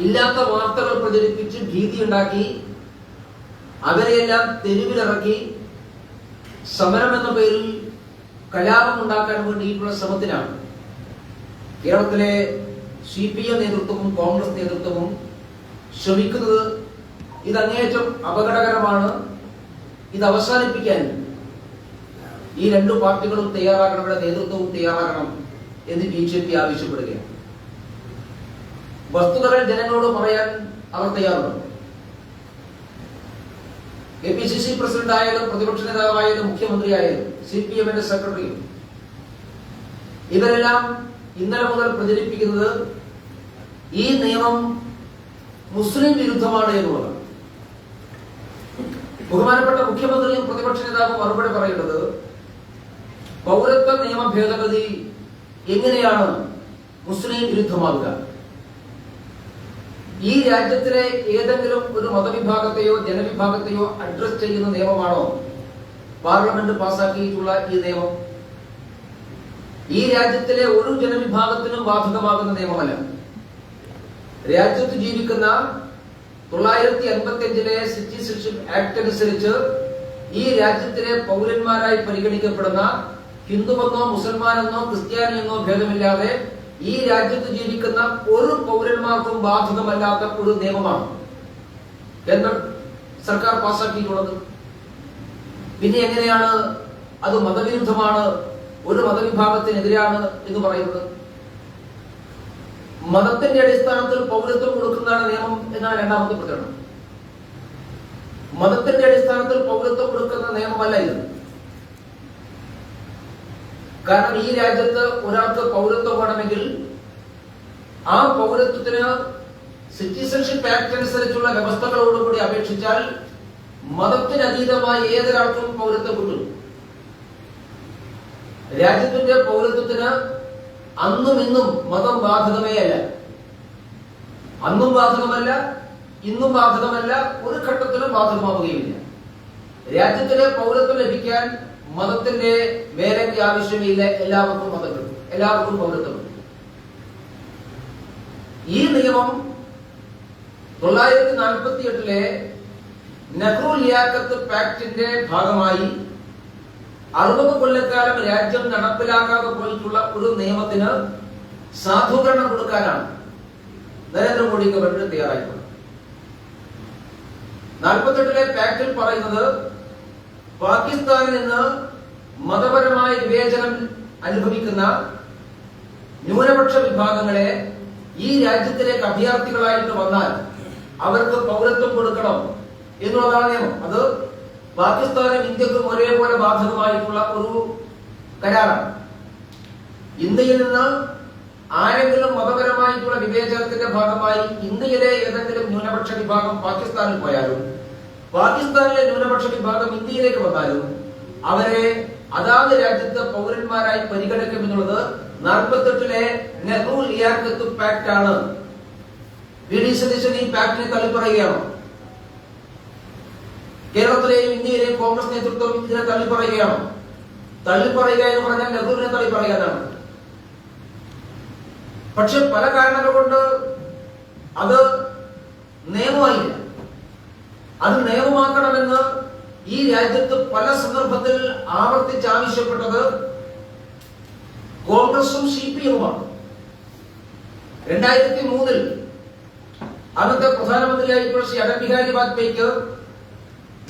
ഇല്ലാത്ത വാർത്തകൾ പ്രചരിപ്പിച്ച് ഭീതിയുണ്ടാക്കി അവരെയെല്ലാം തെരുവിലിറക്കി സമരം എന്ന പേരിൽ കലാപം ഉണ്ടാക്കാൻ വേണ്ടിയിട്ടുള്ള ശ്രമത്തിനാണ് കേരളത്തിലെ CPM നേതൃത്വവും കോൺഗ്രസ് നേതൃത്വവും ശ്രമിക്കുന്നത്. ഇത് അങ്ങേയറ്റം അപകടകരമാണ്. ഇത് അവസാനിപ്പിക്കാൻ ഈ രണ്ടു പാർട്ടികളും തയ്യാറാകണം, ഇവിടെ നേതൃത്വവും തയ്യാറാകണം എന്ന് BJP ആവശ്യപ്പെടുകയാണ്. വസ്തുതകൾ ജനങ്ങളോട് പറയാൻ അവർ തയ്യാറുണ്ട്. APCC പ്രസിഡന്റ് ആയാലും പ്രതിപക്ഷ നേതാവായാലും മുഖ്യമന്ത്രിയായാലും CPM-ന്റെ സെക്രട്ടറിയും ഇവരെല്ലാം ഇന്നലെ മുതൽ പ്രചരിപ്പിക്കുന്നത് ഈ നിയമം മുസ്ലിം വിരുദ്ധമാണ് എന്നുള്ളതാണ്. ബഹുമാനപ്പെട്ട മുഖ്യമന്ത്രിയും പ്രതിപക്ഷ നേതാവും മറുപടി പറയുന്നത് പൗരത്വ നിയമ ഭേദഗതി എങ്ങനെയാണ് മുസ്ലിം വിരുദ്ധമാവുക? ഈ രാജ്യത്തിലെ ഏതെങ്കിലും ഒരു മതവിഭാഗത്തെയോ ജനവിഭാഗത്തെയോ അഡ്രസ് ചെയ്യുന്ന നിയമമാണോ പാർലമെന്റ് പാസാക്കിയിട്ടുള്ള ഈ നിയമം? ഈ രാജ്യത്തിലെ ഒരു ജനവിഭാഗത്തിനും ബാധകമാകുന്ന നിയമമല്ല. രാജ്യത്ത് ജീവിക്കുന്ന 955-ലെ സിറ്റിസൺഷിപ്പ് ആക്ട് അനുസരിച്ച് ഈ രാജ്യത്തിലെ പൗരന്മാരായി പരിഗണിക്കപ്പെടുന്ന ഹിന്ദുവെന്നോ മുസൽമാനെന്നോ ക്രിസ്ത്യാനിയെന്നോ ഭേദമില്ലാതെ ഈ രാജ്യത്ത് ജീവിക്കുന്ന ഒരു പൗരന്മാർക്കും ബാധകമല്ലാത്ത ഒരു നിയമമാണ് കേന്ദ്ര സർക്കാർ പാസാക്കിയിട്ടുള്ളത്. പിന്നെ എങ്ങനെയാണ് അത് മതവിരുദ്ധമാണ്, ഒരു മതവിഭാഗത്തിനെതിരാണ് എന്ന് പറയുന്നത്? മതത്തിന്റെ അടിസ്ഥാനത്തിൽ പൗരത്വം കൊടുക്കുന്നതാണ് നിയമം എന്നാണ് രണ്ടാമത്തെ പ്രചരണം. മതത്തിന്റെ അടിസ്ഥാനത്തിൽ പൗരത്വം കൊടുക്കുന്ന നിയമമല്ല ഇത്. കാരണം ഈ രാജ്യത്ത് ഒരാൾക്ക് പൗരത്വം വേണമെങ്കിൽ ആ പൗരത്വത്തിന് സിറ്റിസൺഷിപ്പ് ആക്ട് അനുസരിച്ചുള്ള വ്യവസ്ഥകളോടുകൂടി അപേക്ഷിച്ചാൽ മതത്തിനതീതമായി ഏതൊരാൾക്കും പൗരത്വം കിട്ടും. രാജ്യത്തിന്റെ പൗരത്വത്തിന് അന്നും ഇന്നും മതം ബാധകമേ അല്ല. അന്നും ബാധകമല്ല, ഇന്നും ബാധകമല്ല, ഒരു ഘട്ടത്തിലും ബാധകമാവുകയില്ല. രാജ്യത്തിലെ പൗരത്വം ലഭിക്കാൻ മതത്തിന്റെ വേലയ്ക്ക് ആവശ്യമില്ല. എല്ലാവർക്കും മതം കിട്ടും, എല്ലാവർക്കും പൗരത്വം കിട്ടും. ഈ നിയമം 948-ലെ നെഹ്റു ലിയാഖത്ത് പാക്ടിന്റെ ഭാഗമായി 60 കൊല്ലക്കാലം രാജ്യം നടപ്പിലാക്കാതെ പോയിട്ടുള്ള ഒരു നിയമത്തിന് സാധൂകരണം കൊടുക്കാനാണ് നരേന്ദ്രമോദി ഗവൺമെന്റ് തയ്യാറായിട്ടുള്ളത്. 48-ലെ പാക്ടിൽ പറയുന്നത് പാകിസ്ഥാനിൽ നിന്ന് മതപരമായ വിവേചനം അനുഭവിക്കുന്ന ന്യൂനപക്ഷ വിഭാഗങ്ങളെ ഈ രാജ്യത്തിലേക്ക് അഭയാർത്ഥികളായിട്ട് വന്നാൽ അവർക്ക് പൗരത്വം കൊടുക്കണം എന്നുള്ളതാണ് നിയമം. അത് പാകിസ്ഥാനും ഇന്ത്യക്കും ഒരേപോലെ ബാധകമായിട്ടുള്ള ഒരു കരാറാണ്. ഇന്ത്യയിൽ നിന്ന് ആരെങ്കിലും മതപരമായിട്ടുള്ള വിവേചനത്തിന്റെ ഭാഗമായി ഇന്ത്യയിലെ ഏതെങ്കിലും ന്യൂനപക്ഷ വിഭാഗം പാകിസ്ഥാനിൽ പോയാലും പാകിസ്ഥാനിലെ ന്യൂനപക്ഷ വിഭാഗം ഇന്ത്യയിലേക്ക് വന്നാലും അവരെ അതാത് രാജ്യത്തെ പൗരന്മാരായി പരിഗണിക്കുമെന്നുള്ളത് 48-ലെ നെഹ്റു ലിയാഖത്ത് പാക്ട് ആണ്. വി ഡി സതീശൻ ഈ പാക്ടിനെ തള്ളിപ്പറയുകയാണോ? കേരളത്തിലെയും ഇന്ത്യയിലെയും കോൺഗ്രസ് നേതൃത്വം ഇതിനെ തള്ളിപ്പറയുകയാണോ? തള്ളിപ്പറയുക എന്ന് പറഞ്ഞാൽ നെഹ്റുവിനെ തള്ളിപ്പറയാനാണ്. പക്ഷെ പല കാരണങ്ങൾ കൊണ്ട് അത് നിയമമായില്ല. അത് നിയമമാക്കണമെന്ന് ഈ രാജ്യത്ത് പല സന്ദർഭത്തിൽ ആവർത്തിച്ച് ആവശ്യപ്പെട്ടത് കോൺഗ്രസും CPM-ഉമാണ്. 2003-ൽ അന്നത്തെ പ്രധാനമന്ത്രിയായിട്ടുള്ള ശ്രീ അടൽ ബിഹാരി വാജ്പേയിക്ക്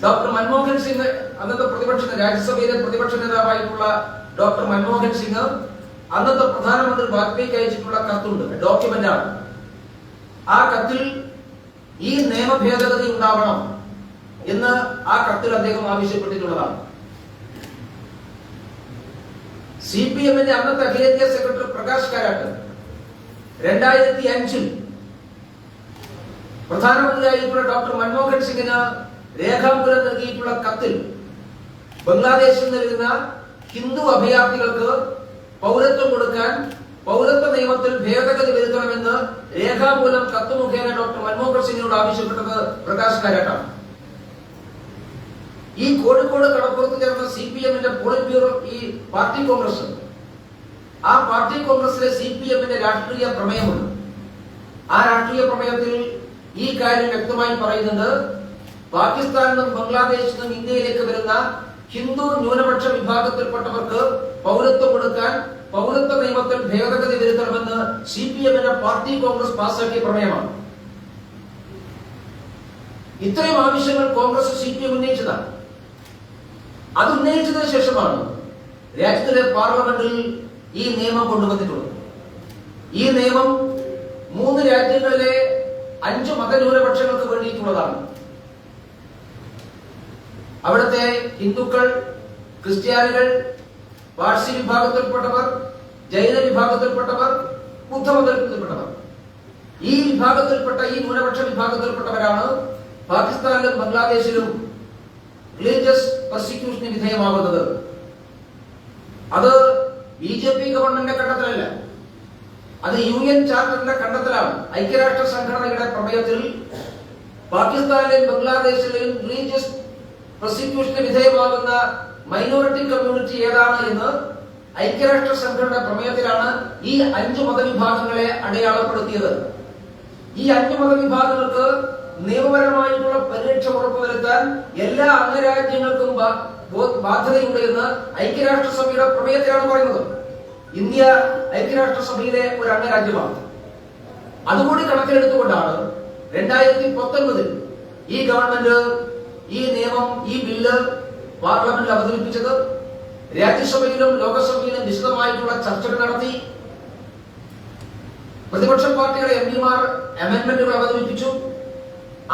ഡോക്ടർ മൻമോഹൻ സിംഗ്, അന്നത്തെ രാജ്യസഭയിലെ പ്രതിപക്ഷ നേതാവായിട്ടുള്ള ഡോക്ടർ മൻമോഹൻ സിംഗ് അന്നത്തെ പ്രധാനമന്ത്രി വാജ്പേയിക്ക് അയച്ചിട്ടുള്ള കത്തുണ്ട്, ഡോക്യുമെന്റാണ്. ആ കത്തിൽ ഈ നിയമ ഭേദഗതി ഉണ്ടാവണം എന്ന് ആ കത്തിൽ അദ്ദേഹം ആവശ്യപ്പെട്ടിട്ടുള്ളതാണ്. CPM-ന്റെ അന്നത്തെ അഖിലേന്ത്യാ സെക്രട്ടറി പ്രകാശ് കാരാട്ട് 2005-ൽ പ്രധാനമന്ത്രിയായിട്ടുള്ള ഡോക്ടർ മൻമോഹൻ സിംഗിന് രേഖാമൂലം നൽകിയിട്ടുള്ള കത്തിൽ ബംഗ്ലാദേശിൽ നിന്ന് വരുന്ന ഹിന്ദു അഭയാർത്ഥികൾക്ക് പൗരത്വം കൊടുക്കാൻ പൗരത്വ നിയമത്തിൽ ഭേദഗതി വരുത്തണമെന്ന് രേഖാമൂലം കത്ത് മുഖേന ഡോക്ടർ മൻമോഹൻ സിംഗിനോട് ആവശ്യപ്പെട്ടത് പ്രകാശ് കാരാട്ടാണ്. ഈ കോഴിക്കോട് കടപ്പുറത്ത് ചേർന്ന CPM-ന്റെ പോളിറ്റ് ബ്യൂറോ, ഈ പാർട്ടി കോൺഗ്രസ്, ആ പാർട്ടി കോൺഗ്രസിലെ CPM-ന്റെ രാഷ്ട്രീയ പ്രമേയമുണ്ട്. ആ രാഷ്ട്രീയ പ്രമേയത്തിൽ ഈ കാര്യം വ്യക്തമായി പറയുന്നുണ്ട്. പാകിസ്ഥാനിൽ നിന്നും ബംഗ്ലാദേശിൽ നിന്നും ഇന്ത്യയിലേക്ക് വരുന്ന ഹിന്ദു ന്യൂനപക്ഷ വിഭാഗത്തിൽപ്പെട്ടവർക്ക് പൗരത്വം കൊടുക്കാൻ പൗരത്വ നിയമത്തിൽ ഭേദഗതി വരുത്തണമെന്ന് CPM-ന്റെ പാർട്ടി കോൺഗ്രസ് പാസാക്കിയ പ്രമേയമാണ്. ഇത്രയും ആവശ്യങ്ങൾ കോൺഗ്രസ് CPM ഉന്നയിച്ചതാണ്. അത് ഉന്നയിച്ചതിന് ശേഷമാണ് രാജ്യത്തിലെ പാർലമെന്റിൽ ഈ നിയമം കൊണ്ടുവന്നിട്ടുള്ളത്. ഈ നിയമം 3 രാജ്യങ്ങളിലെ 5 മതന്യൂനപക്ഷങ്ങൾക്ക് വേണ്ടിയിട്ടുള്ളതാണ്. അവിടുത്തെ ഹിന്ദുക്കൾ, ക്രിസ്ത്യാനികൾ, പാഴ്സി വിഭാഗത്തിൽപ്പെട്ടവർ, ജൈന വിഭാഗത്തിൽപ്പെട്ടവർ, ബുദ്ധമതത്തിൽപ്പെട്ടവർ, ഈ വിഭാഗത്തിൽപ്പെട്ട ഈ ന്യൂനപക്ഷ വിഭാഗത്തിൽപ്പെട്ടവരാണ് പാകിസ്ഥാനിലും ബംഗ്ലാദേശിലും റിലീജിയസ് പെർസിക്യൂഷന് വിധേയമാകുന്നത്. അത് BJP ഗവൺമെന്റിന്റെ കണ്ടെത്തലല്ല, അത് UN ചാർട്ടറിന്റെ കണ്ടെത്തലാണ്. ഐക്യരാഷ്ട്ര സംഘടനയുടെ പ്രമേയത്തിൽ പാകിസ്ഥാനിലെയും ബംഗ്ലാദേശിലെയും റിലീജിയസ് പ്രോസിക്യൂഷന് വിധേയമാകുന്ന മൈനോറിറ്റി കമ്മ്യൂണിറ്റി ഏതാണ് എന്ന് ഐക്യരാഷ്ട്ര സംഘടനയുടെ പ്രമേയത്തിലാണ് ഈ 5 മതവിഭാഗങ്ങളെ അടയാളപ്പെടുത്തിയത്. ഈ 5 മതവിഭാഗങ്ങൾക്ക് നിയമപരമായിട്ടുള്ള പരിരക്ഷ ഉറപ്പുവരുത്താൻ എല്ലാ അംഗരാജ്യങ്ങൾക്കും ബാധ്യതയുണ്ട് എന്ന് ഐക്യരാഷ്ട്രസഭയുടെ പ്രമേയത്തിലാണ് പറയുന്നത്. ഇന്ത്യ ഐക്യരാഷ്ട്രസഭയിലെ ഒരു അംഗരാജ്യമാണ്. അതുകൂടി കണക്കിലെടുത്തുകൊണ്ടാണ് 2019 ഈ ഗവൺമെന്റ് ഈ നിയമം, ഈ ബില്ല് പാർലമെന്റിൽ അവതരിപ്പിച്ചത്. രാജ്യസഭയിലും ലോകസഭയിലും വിശദമായിട്ടുള്ള ചർച്ചകൾ നടത്തി. പ്രതിപക്ഷ പാർട്ടിയുടെ MP-മാർ അമെന്റ്മെന്റുകൾ അവതരിപ്പിച്ചു.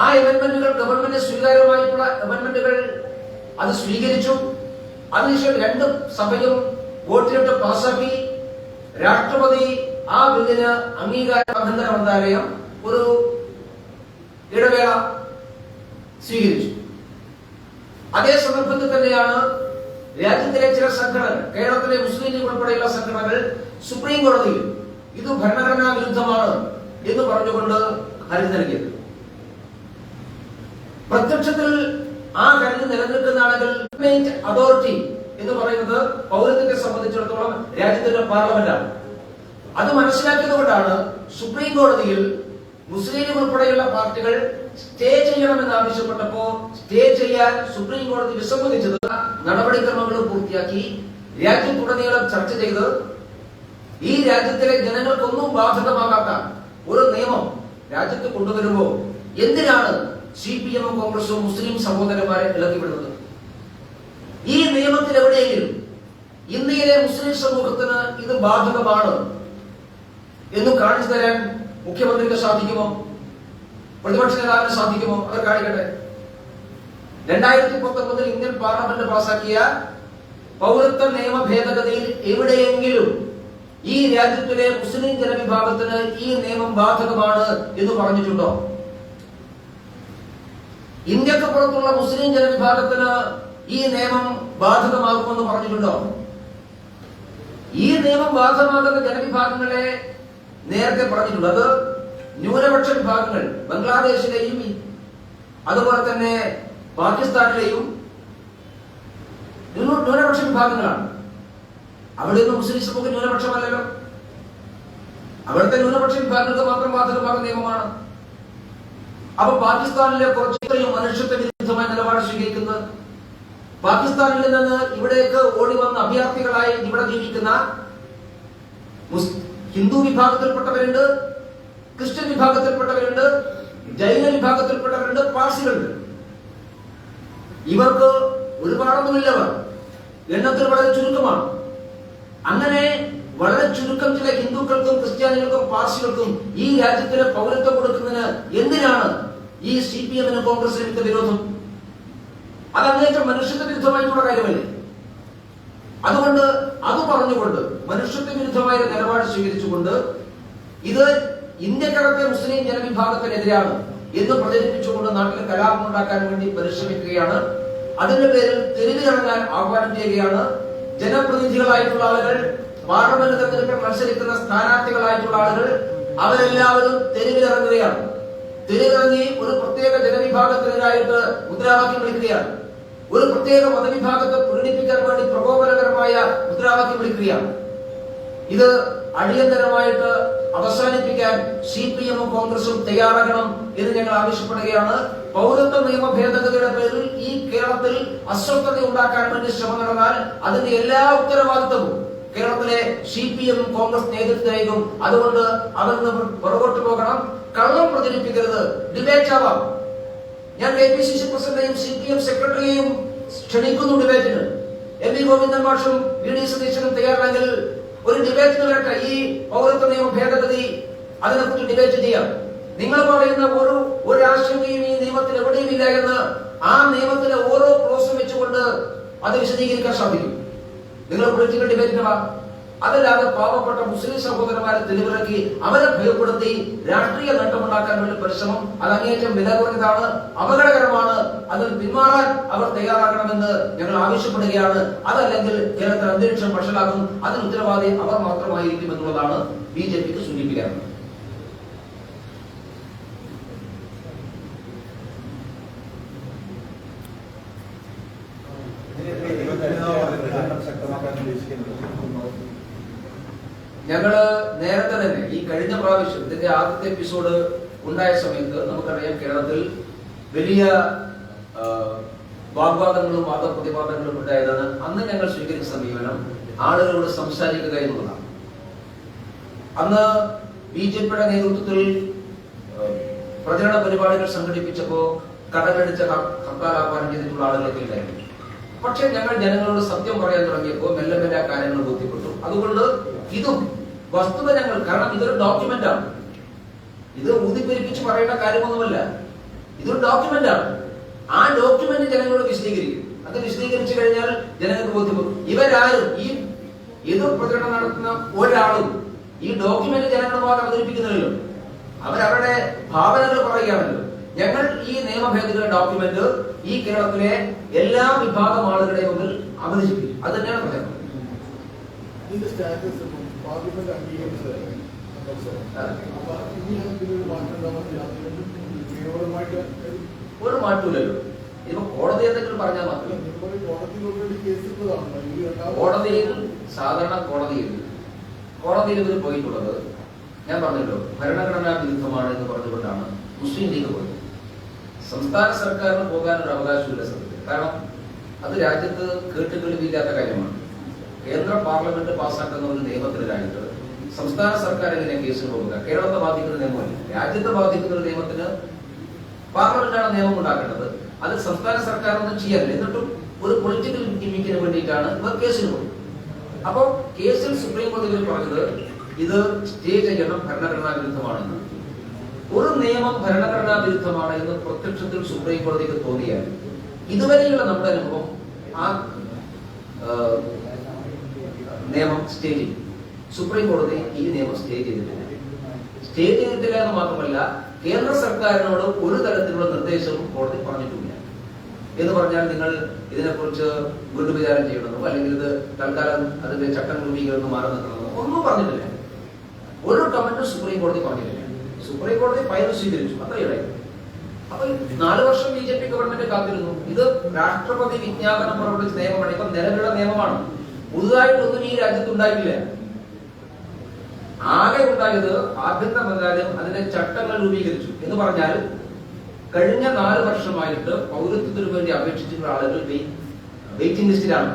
ആ അമെന്റ്മെന്റുകൾ ഗവൺമെന്റ് സ്വീകാര്യമായിട്ടുള്ള അമെന്റ്മെന്റുകൾ അത് സ്വീകരിച്ചു. അതിനുശേഷം 2 സഭയും വോട്ടിലിട്ട് പാസാക്കി. രാഷ്ട്രപതി ആ ബില്ലിന് അംഗീകാരം ആഭ്യന്തര മന്ത്രാലയം ഒരു ഇടവേള സ്വീകരിച്ചു. അതേ സന്ദർഭത്തിൽ തന്നെയാണ് രാജ്യത്തിലെ ചില സംഘടനകൾ, കേരളത്തിലെ മുസ്ലിം ലീഗ് ഉൾപ്പെടെയുള്ള സംഘടനകൾ സുപ്രീം കോടതിയിൽ ഇത് ഭരണഘടനാ വിരുദ്ധമാണ് എന്ന് പറഞ്ഞുകൊണ്ട് ഹർജി നൽകിയത്. പ്രത്യക്ഷത്തിൽ ആ ഹർജി നിലനിൽക്കുന്നതാണെങ്കിൽ അതോറിറ്റി എന്ന് പറയുന്നത് പൗരത്വത്തെ സംബന്ധിച്ചിടത്തോളം രാജ്യത്തിന്റെ പാർലമെന്റാണ്. അത് മനസ്സിലാക്കിയതുകൊണ്ടാണ് സുപ്രീം കോടതിയിൽ മുസ്ലിം ലീഗ് ഉൾപ്പെടെയുള്ള പാർട്ടികൾ സ്റ്റേ ചെയ്യണമെന്ന് ആവശ്യപ്പെട്ടപ്പോ സ്റ്റേ ചെയ്യാൻ സുപ്രീം കോടതി വിസമ്മതിച്ചത്. നടപടിക്രമങ്ങൾ പൂർത്തിയാക്കി രാജ്യത്തുടനീളം ചർച്ച ചെയ്ത് ഈ രാജ്യത്തിലെ ജനങ്ങൾക്കൊന്നും ബാധകമാകാത്ത ഒരു നിയമം രാജ്യത്ത് കൊണ്ടുവരുമ്പോ എന്തിനാണ് CPM-ഉം കോൺഗ്രസും മുസ്ലിം സഹോദരന്മാരെ ഇളക്കിവിടുന്നത്? ഈ നിയമത്തിൽ എവിടെയെങ്കിലും ഇന്ത്യയിലെ മുസ്ലിം സമൂഹത്തിന് ഇത് ബാധകമാണ് എന്ന് കാണിച്ചു തരാൻ മുഖ്യമന്ത്രിക്ക് സാധിക്കുമോ? പ്രതിപക്ഷ നേതാവിന് സാധിക്കുമോ? അവർ കാണിക്കട്ടെ. 2019 ഇന്ത്യൻ പാർലമെന്റ് പാസാക്കിയ പൗരത്വ നിയമ ഭേദഗതിയിൽ എവിടെയെങ്കിലും ഈ രാജ്യത്തിലെ മുസ്ലിം ജനവിഭാഗത്തിന് ഈ നിയമം ബാധകമാണ് എന്ന് പറഞ്ഞിട്ടുണ്ടോ? ഇന്ത്യക്ക് പുറത്തുള്ള മുസ്ലിം ജനവിഭാഗത്തിന് ഈ നിയമം ബാധകമാകുമെന്ന് പറഞ്ഞിട്ടുണ്ടോ? ഈ നിയമം ബാധകമാകുന്ന ജനവിഭാഗങ്ങളെ നേരത്തെ പറഞ്ഞിട്ടുണ്ട്. അത് ന്യൂനപക്ഷ വിഭാഗങ്ങൾ, ബംഗ്ലാദേശിലെയും അതുപോലെ തന്നെ പാകിസ്ഥാനിലെയും ന്യൂനപക്ഷ വിഭാഗങ്ങളാണ്. അവിടെയൊന്നും മുസ്ലിം സമൂഹം ന്യൂനപക്ഷമല്ലല്ലോ. അവിടുത്തെ ന്യൂനപക്ഷ വിഭാഗങ്ങൾക്ക് മാത്രം ബാധകമാകുന്ന നിയമമാണ്. അപ്പൊ പാകിസ്ഥാനിലെ കുറച്ചെത്രയും മനുഷ്യത്വ വിരുദ്ധമായ നിലപാട് സ്വീകരിക്കുന്നത്, പാകിസ്ഥാനിൽ നിന്ന് ഇവിടേക്ക് ഓടി വന്ന അഭയാർത്ഥികളായി ഇവിടെ ജീവിക്കുന്ന ഹിന്ദു വിഭാഗത്തിൽപ്പെട്ടവരുണ്ട്, ക്രിസ്ത്യൻ വിഭാഗത്തിൽപ്പെട്ടവരുണ്ട്, ജൈന വിഭാഗത്തിൽപ്പെട്ടവരുണ്ട്, പാഴ്സികളുണ്ട്. ഇവർക്ക് ഒരുപാടൊന്നുമില്ലവർ, എണ്ണത്തിൽ വളരെ ചുരുക്കമാണ്. അങ്ങനെ വളരെ ചുരുക്കം ചില ഹിന്ദുക്കൾക്കും ക്രിസ്ത്യാനികൾക്കും പാർസികൾക്കും ഈ രാജ്യത്തിന് പൗരത്വം കൊടുക്കുന്നതിന് എന്തിനാണ് ഈ CPM-നും കോൺഗ്രസിനും വിരോധം? അത് അങ്ങേറ്റം മനുഷ്യത്വ വിരുദ്ധമായിട്ടുള്ള കാര്യമല്ലേ? അതുകൊണ്ട് അത് പറഞ്ഞുകൊണ്ട് മനുഷ്യത്വ വിരുദ്ധമായ നിലപാട് സ്വീകരിച്ചുകൊണ്ട് ഇത് ഇന്ത്യക്കകത്തെ മുസ്ലിം ജനവിഭാഗത്തിനെതിരാണ് എന്ന് പ്രചരിപ്പിച്ചുകൊണ്ട് നാട്ടിൽ കലാപം ഉണ്ടാക്കാൻ വേണ്ടി പരിശ്രമിക്കുകയാണ്. അതിന്റെ പേരിൽ തെരുവിലിറങ്ങാൻ ആഹ്വാനം ചെയ്യുകയാണ്. ജനപ്രതിനിധികളായിട്ടുള്ള ആളുകൾ, പാർലമെന്റ് തെരഞ്ഞെടുപ്പിൽ മത്സരിക്കുന്ന സ്ഥാനാർത്ഥികളായിട്ടുള്ള ആളുകൾ, അവരെല്ലാവരും തെരുവിലിറങ്ങുകയാണ്. തെരുവിലിറങ്ങി ഒരു പ്രത്യേക ജനവിഭാഗത്തിനെതിരായിട്ട് മുദ്രാവാക്യം വിളിക്കുകയാണ്. ഒരു പ്രത്യേക മതവിഭാഗത്തെ പ്രീണിപ്പിക്കാൻ വേണ്ടി പ്രകോപനകരമായ മുദ്രാവാക്യം വിളിക്കുകയാണ്. ഇത് അടിയന്തരമായിട്ട് അവസാനിപ്പിക്കാൻ CPM-ഉം കോൺഗ്രസും തയ്യാറാകണം എന്ന് ഞങ്ങൾ ആവശ്യപ്പെടുകയാണ്. പൗരത്വ നിയമ ഭേദഗതിയുടെ പേരിൽ ഈ കേരളത്തിൽ അസ്വസ്ഥത ഉണ്ടാക്കാൻ വേണ്ടി ശ്രമം നടന്നാൽ അതിന്റെ എല്ലാ ഉത്തരവാദിത്വവും കേരളത്തിലെ CPM-ഉം കോൺഗ്രസ് നേതൃത്വവും. അതുകൊണ്ട് അതൊന്ന് പുറകോട്ട് പോകണം. കള്ളം പ്രചരിപ്പിക്കരുത്. ഡിബേറ്റ് ആവാം. ഞാൻ KPCC പ്രസിഡന്റെയും CPM സെക്രട്ടറിയെയും ക്ഷണിക്കുന്നു ഡിബേറ്റിന്. MV ഗോവിന്ദൻ മാഷും VD സതീശനും തയ്യാറാണെങ്കിൽ ഒരു ഡിബേറ്റിന് വരട്ടെ. ഈ പൗരത്വ നിയമ ഭേദഗതി അതിനെക്കുറിച്ച് ഡിബേറ്റ് ചെയ്യാം. നിങ്ങൾ പറയുന്ന ഒരു ആശങ്കയും ഈ നിയമത്തിൽ എവിടെയും ഇല്ല എന്ന് ആ നിയമത്തിലെ ഓരോ ക്ലോസും വെച്ചുകൊണ്ട് അത് വിശദീകരിക്കാൻ സാധിക്കും. നിങ്ങൾ പൊളിറ്റിക്കൽ ഡിബേറ്റിന് വാ. അതല്ലാതെ പാവപ്പെട്ട മുസ്ലിം സഹോദരന്മാരെ തെരുവിറക്കി അവരെ ഭയപ്പെടുത്തി രാഷ്ട്രീയ നേട്ടമുണ്ടാക്കാൻ വേണ്ടി പരിശ്രമം അത് അങ്ങേയറ്റം വില കുറഞ്ഞതാണ്, അപകടകരമാണ്. അതിൽ പിന്മാറാൻ അവർ തയ്യാറാകണമെന്ന് ഞങ്ങൾ ആവശ്യപ്പെടുകയാണ്. അതല്ലെങ്കിൽ കേരളത്തിൽ അന്തരീക്ഷം വഷളാക്കും. അതിന് ഉത്തരവാദി അവർ മാത്രമായിരിക്കും എന്നുള്ളതാണ് BJPക്ക് സൂചിപ്പിക്കാറുള്ളത്. ഞങ്ങള് നേരത്തെ തന്നെ ഈ കഴിഞ്ഞ പ്രാവശ്യം ഇതിന്റെ ആദ്യത്തെ എപ്പിസോഡ് ഉണ്ടായ സമയത്ത് നമുക്കറിയാം കേരളത്തിൽ വലിയ വാഗ്വാദങ്ങളും വാദപ്രതിവാദങ്ങളും ഉണ്ടായതാണ്. അന്ന് ഞങ്ങൾ സ്വീകരിച്ച സമീപനം ആളുകളോട് സംസാരിക്കുക എന്നുള്ളതാണ്. അന്ന് BJPയുടെ നേതൃത്വത്തിൽ പ്രചരണ പരിപാടികൾ സംഘടിപ്പിച്ചപ്പോ കടകടിച്ച ഹർത്താൽ ആഹ്വാനം ചെയ്തിട്ടുള്ള ആളുകളൊക്കെ ഉണ്ടായിരുന്നു. പക്ഷെ ഞങ്ങൾ ജനങ്ങളോട് സത്യം പറയാൻ തുടങ്ങിയപ്പോൾ മെല്ലെ മെല്ലെ കാര്യങ്ങൾ ബോധ്യപ്പെട്ടു. അതുകൊണ്ട് ഇതും വസ്തുത ഞങ്ങൾ, കാരണം ഇതൊരു ഡോക്യുമെന്റ് ആണ്, ഇത് ഊതിപ്പെരിപ്പിച്ച് പറയേണ്ട കാര്യമൊന്നുമല്ല, ഇതൊരു ഡോക്യുമെന്റ് ആണ്. ആ ഡോക്യുമെന്റ് ജനങ്ങളോട് വിശദീകരിക്കും. അത് വിശദീകരിച്ചു കഴിഞ്ഞാൽ ജനങ്ങൾക്ക് ബോധ്യപ്പെടും. ഇവരാരും ഈ എതിർ പ്രചരണം നടത്തുന്ന ഒരാളും ഈ ഡോക്യുമെന്റ് ജനങ്ങളുമായി അവതരിപ്പിക്കുന്നില്ലല്ലോ, അവരവരുടെ ഭാവനകൾ പറയുകയാണല്ലോ. ഞങ്ങൾ ഈ നിയമഭേദഗതിയുടെ ഡോക്യുമെന്റ് ഈ കേരളത്തിലെ എല്ലാ വിഭാഗം ആളുകളുടെയും മുന്നിൽ അവതരിപ്പിക്കും. അത് തന്നെയാണ് പ്രചരണം. ഒരു മാറ്റൂലല്ലോ. ഇപ്പൊ കോടതി എന്തെങ്കിലും പറഞ്ഞാൽ മാത്രമേ. കോടതിയിൽ സാധാരണ കോടതിയിൽ ഇവർ പോയിട്ടുള്ളത് ഞാൻ പറഞ്ഞല്ലോ ഭരണഘടനാ വിരുദ്ധമാണ് എന്ന് പറഞ്ഞുകൊണ്ടാണ് മുസ്ലിം ലീഗ് പോയത്. സംസ്ഥാന സർക്കാരിന് പോകാനൊരു അവകാശമില്ല സത്യത്തിൽ. കാരണം അത് രാജ്യത്ത് കേട്ടുകേൾവിയില്ലാത്ത കാര്യമാണ്. കേന്ദ്ര പാർലമെന്റ് പാസ്സാക്കുന്ന ഒരു നിയമത്തിനെതിരായിട്ട് സംസ്ഥാന സർക്കാർ എങ്ങനെ കേസിൽ പോകുക? കേരളത്തെ ബാധിക്കുന്ന നിയമമല്ല, രാജ്യത്തെ ബാധിക്കുന്ന ഒരു നിയമത്തിന് പാർലമെന്റാണ് നിയമം ഉണ്ടാക്കേണ്ടത്. അത് സംസ്ഥാന സർക്കാരൊന്നും ചെയ്യാറില്ല. എന്നിട്ടും ഒരു പൊളിറ്റിക്കൽ ഗിമ്മിക്കിന് വേണ്ടിയിട്ടാണ് ഇവർ കേസിൽ പോകുന്നത്. അപ്പോ കേസിൽ സുപ്രീം കോടതി പറഞ്ഞത് ഇത് സ്റ്റേ ചെയ്യണം, ഭരണഘടനാ വിരുദ്ധമാണെന്ന്. ഒരു നിയമം ഭരണഘടനാ വിരുദ്ധമാണ് എന്ന് പ്രത്യക്ഷത്തിൽ സുപ്രീം കോടതിക്ക് തോന്നിയാൽ ഇതുവരെയുള്ള നമ്മുടെ അനുഭവം ആ നിയമം സ്റ്റേ ചെയ്യും. സുപ്രീം കോടതി ഈ നിയമം സ്റ്റേ ചെയ്തിട്ടില്ല എന്ന് മാത്രമല്ല കേന്ദ്ര സർക്കാരിനോട് ഒരു തരത്തിലുള്ള നിർദ്ദേശവും കോടതി പറഞ്ഞിട്ടില്ല. എന്ന് പറഞ്ഞാൽ നിങ്ങൾ ഇതിനെക്കുറിച്ച് വീണ്ടും വിചാരം ചെയ്യണമെന്നോ അല്ലെങ്കിൽ ഇത് തൽക്കാലം അതിന്റെ ചട്ടം രൂപീകരണം മാറി നിൽക്കണമെന്നോ ഒന്നും പറഞ്ഞിട്ടില്ല. ഒരു കമന്റും സുപ്രീം കോടതി പറഞ്ഞിട്ടില്ല. സുപ്രീം കോടതി ഫയൽ സ്വീകരിച്ചു, അത്രയുടെ. അപ്പൊ 4 വർഷം BJP ഗവൺമെന്റ് കാത്തിരുന്നു. ഇത് രാഷ്ട്രപതി വിജ്ഞാപനം പുറപ്പെടുവിച്ച നിയമമാണ്. ഇപ്പൊ നിലവിലുള്ള നിയമമാണ്. പുതുതായിട്ടൊന്നും ഈ രാജ്യത്ത് ഉണ്ടായിട്ടില്ല. ആകെ ഉണ്ടായത് ആഭ്യന്തര മന്ത്രാലയം അതിന്റെ ചട്ടങ്ങൾ രൂപീകരിച്ചു. എന്ന് പറഞ്ഞാൽ കഴിഞ്ഞ 4 വർഷമായിട്ട് പൗരത്വത്തിന് വേണ്ടി അപേക്ഷിച്ചിട്ടുള്ള ആളുകൾ വെയിറ്റിംഗ് ലിസ്റ്റിലാണ്.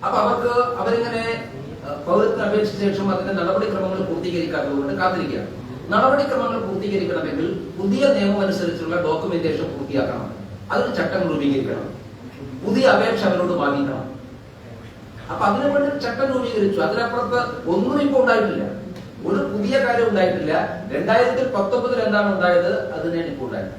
അപ്പൊ അവരിങ്ങനെ പൗരത്വത്തിന് അപേക്ഷിച്ച ശേഷം അതിന്റെ നടപടിക്രമങ്ങൾ പൂർത്തീകരിക്കാത്തതുകൊണ്ട് കാത്തിരിക്കുക. നടപടിക്രമങ്ങൾ പൂർത്തീകരിക്കണമെങ്കിൽ പുതിയ നിയമം അനുസരിച്ചുള്ള ഡോക്യുമെന്റേഷൻ പൂർത്തിയാക്കണം. അതിന് ചട്ടം രൂപീകരിക്കണം. പുതിയ അപേക്ഷ അവരോട് വാങ്ങിക്കണം. അപ്പൊ അതിനു വേണ്ടി ചട്ടം രൂപീകരിച്ചു. അതിനപ്പുറത്ത് ഒന്നും ഇപ്പൊ ഉണ്ടായിട്ടില്ല. ഒരു പുതിയ കാര്യം ഉണ്ടായിട്ടില്ല. 2019 എന്താണ് ഉണ്ടായത് അത് തന്നെയാണ് ഇപ്പോൾ ഉണ്ടായത്.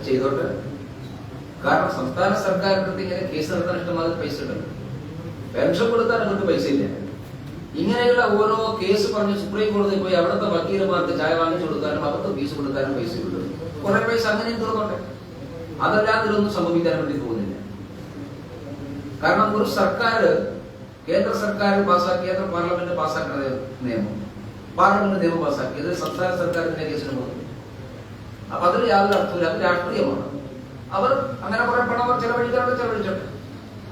ചെയ്തോട്ടെ. കാരണം സംസ്ഥാന സർക്കാരിന്റെ ഇങ്ങനെ കേസ് നടത്താൻ ഇഷ്ടമാതിരി പൈസ ഉണ്ടല്ലോ. പെൻഷൻ കൊടുക്കാൻ അങ്ങോട്ട് പൈസ ഇല്ല. ഇങ്ങനെയുള്ള ഓരോ കേസ് പറഞ്ഞ് സുപ്രീം കോടതി പോയി അവിടുത്തെ വക്കീലമാർക്ക് ചായ വാങ്ങിച്ചു കൊടുക്കാനും അവർക്ക് ഫീസ് കൊടുക്കാനും പൈസ കിട്ടും. കുറെ പൈസ അങ്ങനെയും തീർന്നോട്ടെ. അതല്ലാതെ ഇതിലൊന്നും സംഭവിക്കാൻ വേണ്ടി പോകുന്നില്ല. കാരണം ഒരു സർക്കാർ, കേന്ദ്ര സർക്കാർ കേന്ദ്ര പാർലമെന്റ് പാസ്സാക്കുന്ന നിയമം, പാർലമെന്റ് നിയമം പാസ്സാക്കി ഇത് സംസ്ഥാന സർക്കാരിന്റെ കേസിന് പോകുന്നു. അപ്പൊ അതിൽ യാതൊരു അർത്ഥമില്ല. അത് രാഷ്ട്രീയമാണ്. അവർ അങ്ങനെ കുറെ പണം അവർ ചെലവഴിച്ചോട്ടെ.